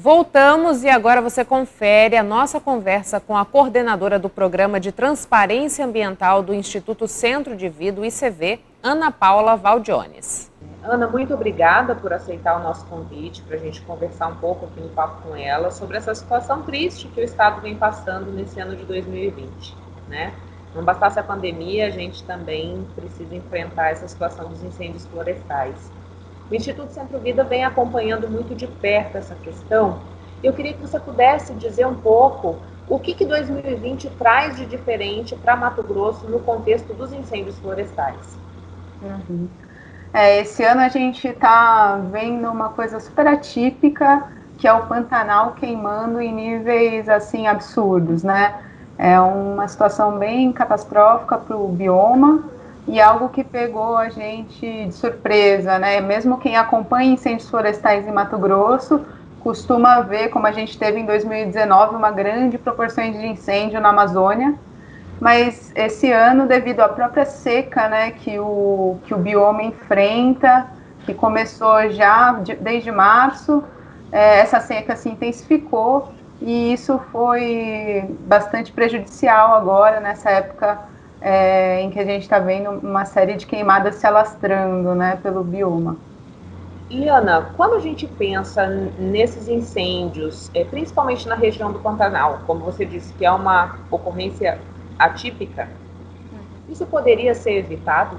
Voltamos e agora você confere a nossa conversa com a coordenadora do Programa de Transparência Ambiental do Instituto Centro de Vida, o ICV, Ana Paula Valdiones. Ana, muito obrigada por aceitar o nosso convite para a gente conversar um pouco aqui no Papo com ela sobre essa situação triste que o Estado vem passando nesse ano de 2020, né? Não bastasse a pandemia, a gente também precisa enfrentar essa situação dos incêndios florestais. O Instituto Centro Vida vem acompanhando muito de perto essa questão. Eu queria que você pudesse dizer um pouco o que 2020 traz de diferente para Mato Grosso no contexto dos incêndios florestais. Esse ano a gente está vendo uma coisa super atípica, que é o Pantanal queimando em níveis assim absurdos, né? É uma situação bem catastrófica para o bioma e algo que pegou a gente de surpresa, né? Mesmo quem acompanha incêndios florestais em Mato Grosso costuma ver, como a gente teve em 2019, uma grande proporção de incêndio na Amazônia. Mas esse ano, devido à própria seca, né, que o bioma enfrenta, que começou já desde março, essa seca se intensificou e isso foi bastante prejudicial agora, nessa época em que a gente está vendo uma série de queimadas se alastrando, né, pelo bioma. E Ana, quando a gente pensa nesses incêndios, principalmente na região do Pantanal, como você disse que é uma ocorrência atípica, isso poderia ser evitado?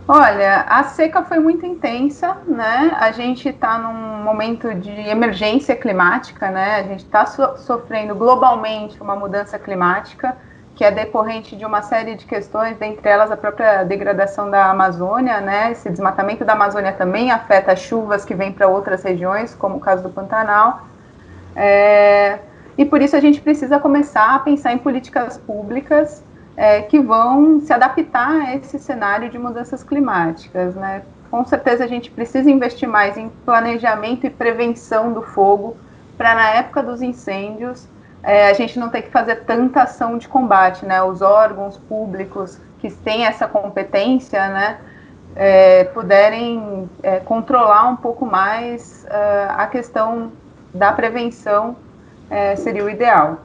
Olha, a seca foi muito intensa, né? A gente está num momento de emergência climática, né? A gente está sofrendo globalmente uma mudança climática que é decorrente de uma série de questões, dentre elas a própria degradação da Amazônia, né? Esse desmatamento da Amazônia também afeta as chuvas que vêm para outras regiões, como o caso do Pantanal. E por isso a gente precisa começar a pensar em políticas públicas que vão se adaptar a esse cenário de mudanças climáticas, né? Com certeza a gente precisa investir mais em planejamento e prevenção do fogo para, na época dos incêndios, a gente não ter que fazer tanta ação de combate, né? Os órgãos públicos que têm essa competência, né, puderem controlar um pouco mais a questão da prevenção, seria o ideal.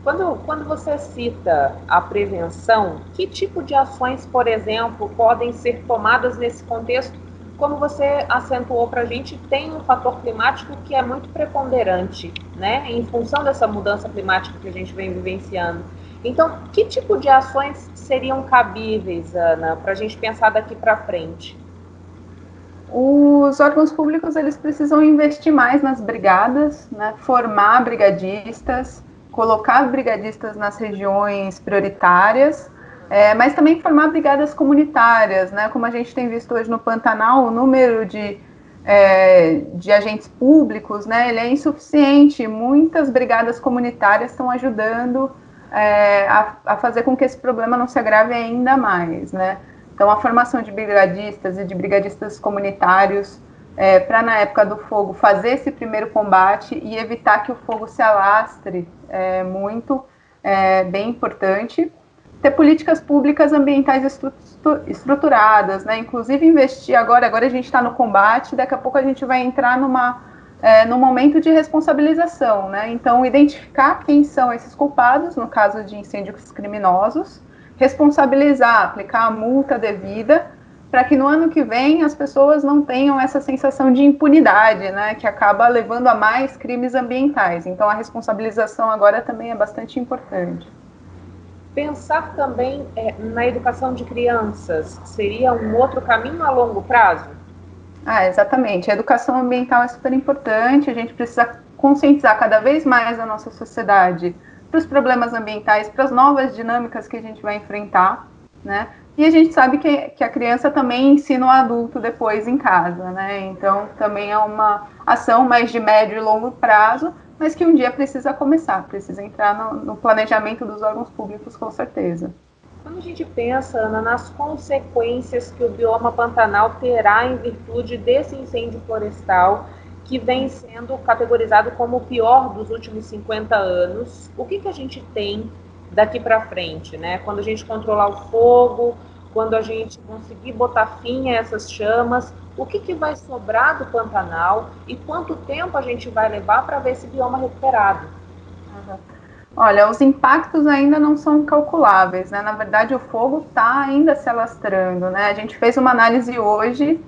Quando você cita a prevenção, que tipo de ações, por exemplo, podem ser tomadas nesse contexto? Como você acentuou para a gente, tem um fator climático que é muito preponderante, né? Em função dessa mudança climática que a gente vem vivenciando. Então, que tipo de ações seriam cabíveis, Ana, para a gente pensar daqui para frente? Os órgãos públicos eles precisam investir mais nas brigadas, né? Formar brigadistas, colocar brigadistas nas regiões prioritárias, mas também formar brigadas comunitárias, né? Como a gente tem visto hoje no Pantanal, o número de agentes públicos, né, ele é insuficiente. Muitas brigadas comunitárias estão ajudando a fazer com que esse problema não se agrave ainda mais, né? Então, a formação de brigadistas e de brigadistas comunitários para, na época do fogo, fazer esse primeiro combate e evitar que o fogo se alastre muito, bem importante. Ter políticas públicas ambientais estruturadas, né? Inclusive investir agora a gente está no combate, daqui a pouco a gente vai entrar num momento de responsabilização, né? Então, identificar quem são esses culpados, no caso de incêndios criminosos, responsabilizar, aplicar a multa devida, para que no ano que vem as pessoas não tenham essa sensação de impunidade, né, que acaba levando a mais crimes ambientais. Então, a responsabilização agora também é bastante importante. Pensar também na educação de crianças seria um outro caminho a longo prazo? Exatamente. A educação ambiental é super importante, a gente precisa conscientizar cada vez mais a nossa sociedade para os problemas ambientais, para as novas dinâmicas que a gente vai enfrentar, né? E a gente sabe que a criança também ensina o adulto depois em casa, né? Então, também é uma ação mais de médio e longo prazo, mas que um dia precisa começar, precisa entrar no planejamento dos órgãos públicos, com certeza. Quando a gente pensa, Ana, nas consequências que o bioma Pantanal terá em virtude desse incêndio florestal, que vem sendo categorizado como o pior dos últimos 50 anos, o que a gente tem daqui para frente, né? Quando a gente controlar o fogo, quando a gente conseguir botar fim a essas chamas, o que vai sobrar do Pantanal e quanto tempo a gente vai levar para ver esse bioma recuperado? Olha, os impactos ainda não são calculáveis, né? Na verdade, o fogo está ainda se alastrando, né? A gente fez uma análise hoje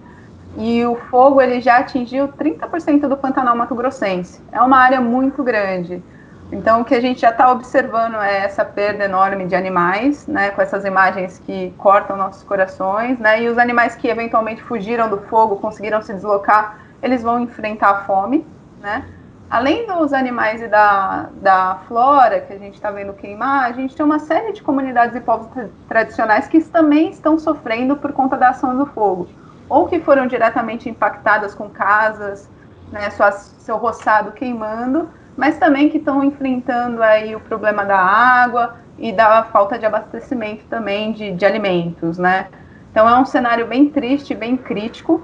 e o fogo ele já atingiu 30% do Pantanal mato-grossense. É uma área muito grande. Então, o que a gente já está observando é essa perda enorme de animais, né? Com essas imagens que cortam nossos corações, né? E os animais que eventualmente fugiram do fogo, conseguiram se deslocar, eles vão enfrentar a fome, né? Além dos animais e da flora que a gente está vendo queimar, a gente tem uma série de comunidades e povos tradicionais que também estão sofrendo por conta da ação do fogo, ou que foram diretamente impactadas com casas, né, seu roçado queimando, mas também que estão enfrentando aí o problema da água e da falta de abastecimento também de alimentos, né? Então é um cenário bem triste, bem crítico.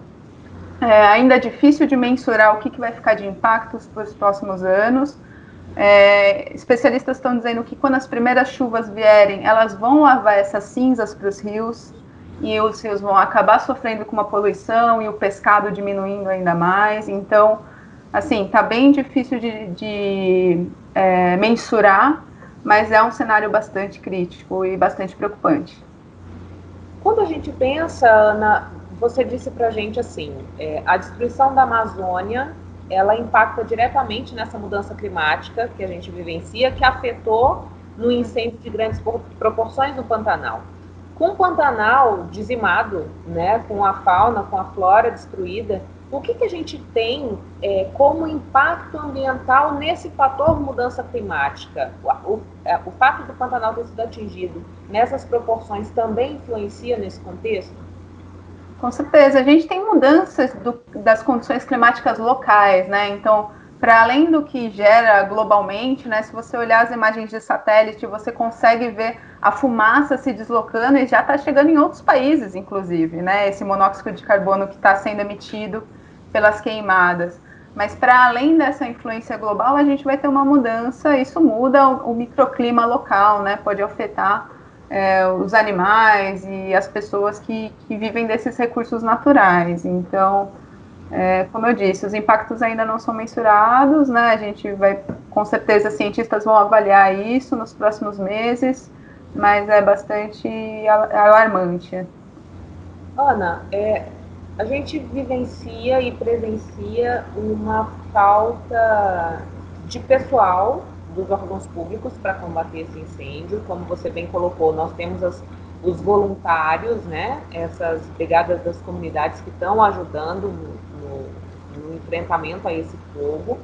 Ainda é difícil de mensurar o que vai ficar de impactos para os próximos anos. Especialistas estão dizendo que quando as primeiras chuvas vierem, elas vão lavar essas cinzas para os rios, e os rios vão acabar sofrendo com uma poluição e o pescado diminuindo ainda mais. Então, assim, está bem difícil de mensurar, mas é um cenário bastante crítico e bastante preocupante. Quando a gente pensa, Ana, você disse para a gente assim, a destruição da Amazônia, ela impacta diretamente nessa mudança climática que a gente vivencia, que afetou no incêndio de grandes proporções no Pantanal. Com o Pantanal dizimado, né, com a fauna, com a flora destruída, o que a gente tem como impacto ambiental nesse fator mudança climática? O fato do Pantanal ter sido atingido nessas proporções também influencia nesse contexto? Com certeza, a gente tem mudanças das condições climáticas locais, né? Então, para além do que gera globalmente, né? Se você olhar as imagens de satélite, você consegue ver a fumaça se deslocando e já está chegando em outros países, inclusive, né? Esse monóxido de carbono que está sendo emitido pelas queimadas. Mas para além dessa influência global, a gente vai ter uma mudança, isso muda o microclima local, né? Pode afetar os animais e as pessoas que vivem desses recursos naturais. Então, como eu disse, os impactos ainda não são mensurados, né? A gente vai, com certeza, cientistas vão avaliar isso nos próximos meses, mas é bastante alarmante. Ana, a gente vivencia e presencia uma falta de pessoal dos órgãos públicos para combater esse incêndio. Como você bem colocou, nós temos os voluntários, né? Essas brigadas das comunidades que estão ajudando no enfrentamento a esse fogo.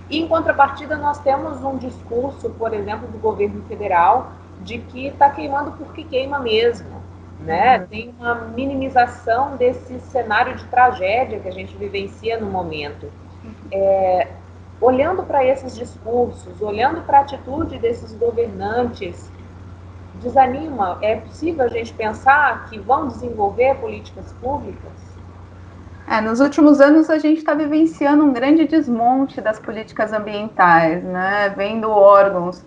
E, em contrapartida, nós temos um discurso, por exemplo, do governo federal, de que está queimando porque queima mesmo, né? Tem uma minimização desse cenário de tragédia que a gente vivencia no momento. Olhando para esses discursos, olhando para a atitude desses governantes, desanima? É possível a gente pensar que vão desenvolver políticas públicas? Nos últimos anos, a gente está vivenciando um grande desmonte das políticas ambientais, né? Vendo órgãos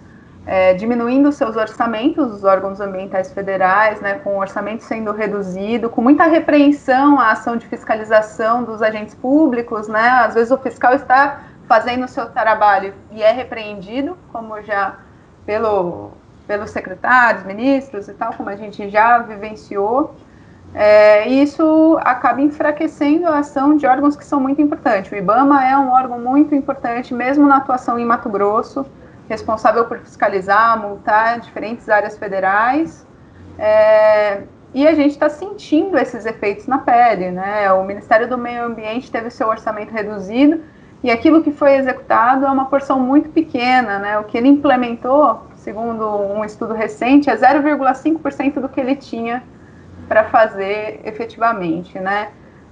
diminuindo seus orçamentos, os órgãos ambientais federais, né? Com o orçamento sendo reduzido, com muita repreensão à ação de fiscalização dos agentes públicos, né? Às vezes o fiscal está fazendo o seu trabalho e é repreendido, como já pelos secretários, ministros e tal, como a gente já vivenciou. E isso acaba enfraquecendo a ação de órgãos que são muito importantes. O IBAMA é um órgão muito importante, mesmo na atuação em Mato Grosso, responsável por fiscalizar, multar diferentes áreas federais. E a gente está sentindo esses efeitos na pele, né? O Ministério do Meio Ambiente teve seu orçamento reduzido e aquilo que foi executado é uma porção muito pequena, né? O que ele implementou, segundo um estudo recente, é 0,5% do que ele tinha para fazer efetivamente, né?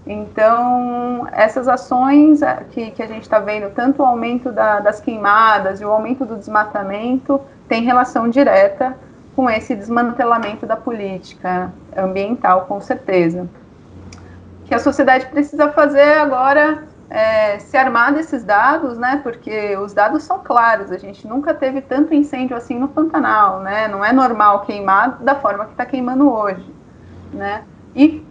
Então, essas ações que a gente está vendo, tanto o aumento das queimadas e o aumento do desmatamento, tem relação direta com esse desmantelamento da política ambiental, com certeza. O que a sociedade precisa fazer agora é se armar desses dados, né? Porque os dados são claros, a gente nunca teve tanto incêndio assim no Pantanal, né? Não é normal queimar da forma que está queimando hoje. né? E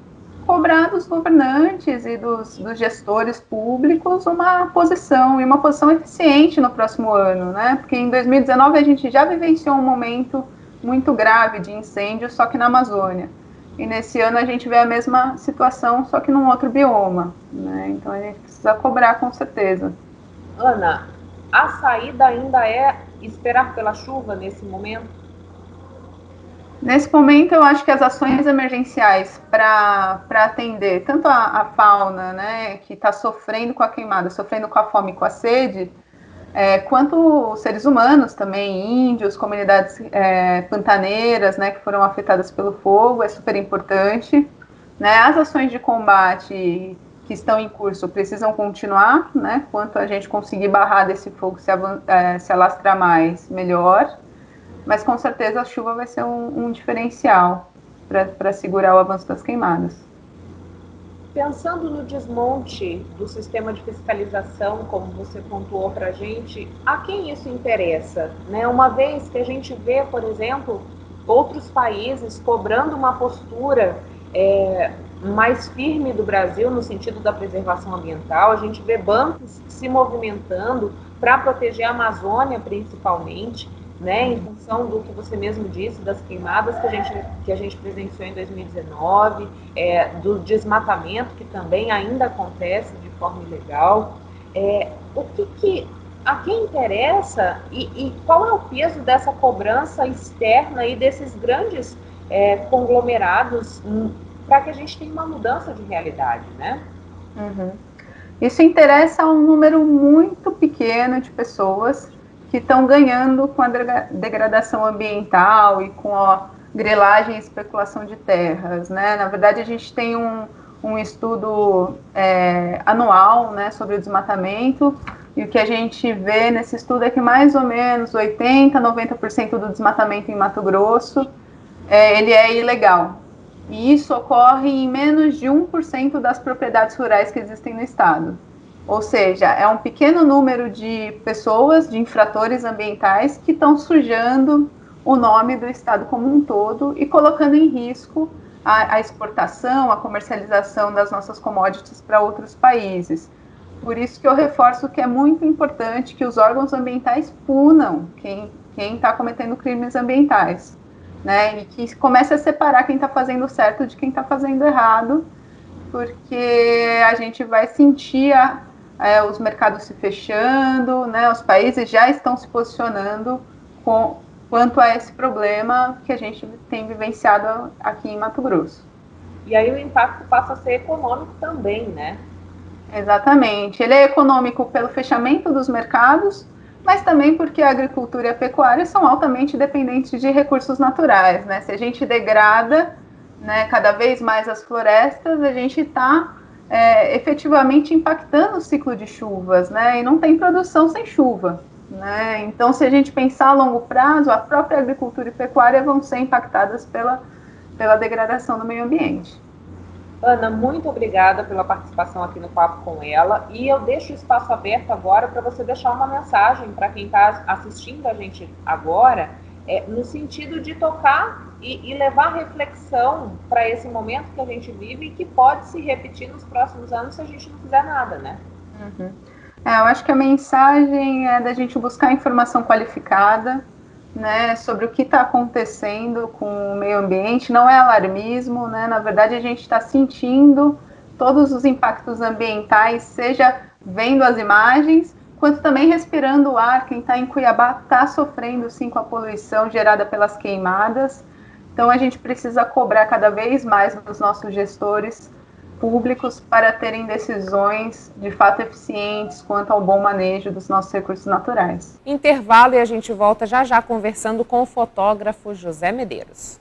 cobrar dos governantes e dos gestores públicos uma posição eficiente no próximo ano, né? Porque em 2019 a gente já vivenciou um momento muito grave de incêndio, só que na Amazônia. E nesse ano a gente vê a mesma situação, só que num outro bioma, né? Então a gente precisa cobrar com certeza. Ana, a saída ainda é esperar pela chuva nesse momento? Nesse momento, eu acho que as ações emergenciais para atender tanto a fauna, né, que está sofrendo com a queimada, sofrendo com a fome e com a sede, quanto os seres humanos também, índios, comunidades pantaneiras, né, que foram afetadas pelo fogo, é super importante. Né? As ações de combate que estão em curso precisam continuar, né? Quanto a gente conseguir barrar desse fogo se alastrar mais, melhor. Mas com certeza a chuva vai ser um diferencial para segurar o avanço das queimadas. Pensando no desmonte do sistema de fiscalização, como você pontuou para a gente, a quem isso interessa? Né? Uma vez que a gente vê, por exemplo, outros países cobrando uma postura mais firme do Brasil no sentido da preservação ambiental, a gente vê bancos se movimentando para proteger a Amazônia principalmente, né, em função do que você mesmo disse, das queimadas que a gente presenciou em 2019, do desmatamento que também ainda acontece de forma ilegal. A quem interessa e qual é o peso dessa cobrança externa e desses grandes conglomerados para que a gente tenha uma mudança de realidade, né? Uhum. Isso interessa a um número muito pequeno de pessoas que estão ganhando com a degradação ambiental e com a grilagem e especulação de terras, né? Na verdade, a gente tem um estudo anual, né, sobre o desmatamento, e o que a gente vê nesse estudo é que mais ou menos 80%, 90% do desmatamento em Mato Grosso ele é ilegal. E isso ocorre em menos de 1% das propriedades rurais que existem no estado. Ou seja, é um pequeno número de pessoas, de infratores ambientais, que estão sujando o nome do estado como um todo e colocando em risco a exportação, a comercialização das nossas commodities para outros países. Por isso que eu reforço que é muito importante que os órgãos ambientais punam quem está cometendo crimes ambientais. Né, e que comece a separar quem está fazendo certo de quem está fazendo errado, porque a gente vai sentir os mercados se fechando, né, os países já estão se posicionando quanto a esse problema que a gente tem vivenciado aqui em Mato Grosso. E aí o impacto passa a ser econômico também, né? Exatamente. Ele é econômico pelo fechamento dos mercados, mas também porque a agricultura e a pecuária são altamente dependentes de recursos naturais, né? Se a gente degrada, né, cada vez mais as florestas, a gente está efetivamente impactando o ciclo de chuvas, né? E não tem produção sem chuva, né? Então, se a gente pensar a longo prazo, a própria agricultura e pecuária vão ser impactadas pela degradação do meio ambiente. Ana, muito obrigada pela participação aqui no Papo com ela, e eu deixo o espaço aberto agora para você deixar uma mensagem para quem está assistindo a gente agora, no sentido de tocar e levar reflexão para esse momento que a gente vive e que pode se repetir nos próximos anos se a gente não fizer nada, né? Uhum. Eu acho que a mensagem é da gente buscar informação qualificada, né, sobre o que está acontecendo com o meio ambiente. Não é alarmismo, né? Na verdade a gente está sentindo todos os impactos ambientais, seja vendo as imagens, quanto também respirando o ar. Quem está em Cuiabá está sofrendo sim com a poluição gerada pelas queimadas, então a gente precisa cobrar cada vez mais dos nossos gestores públicos para terem decisões de fato eficientes quanto ao bom manejo dos nossos recursos naturais. Intervalo e a gente volta já já conversando com o fotógrafo José Medeiros.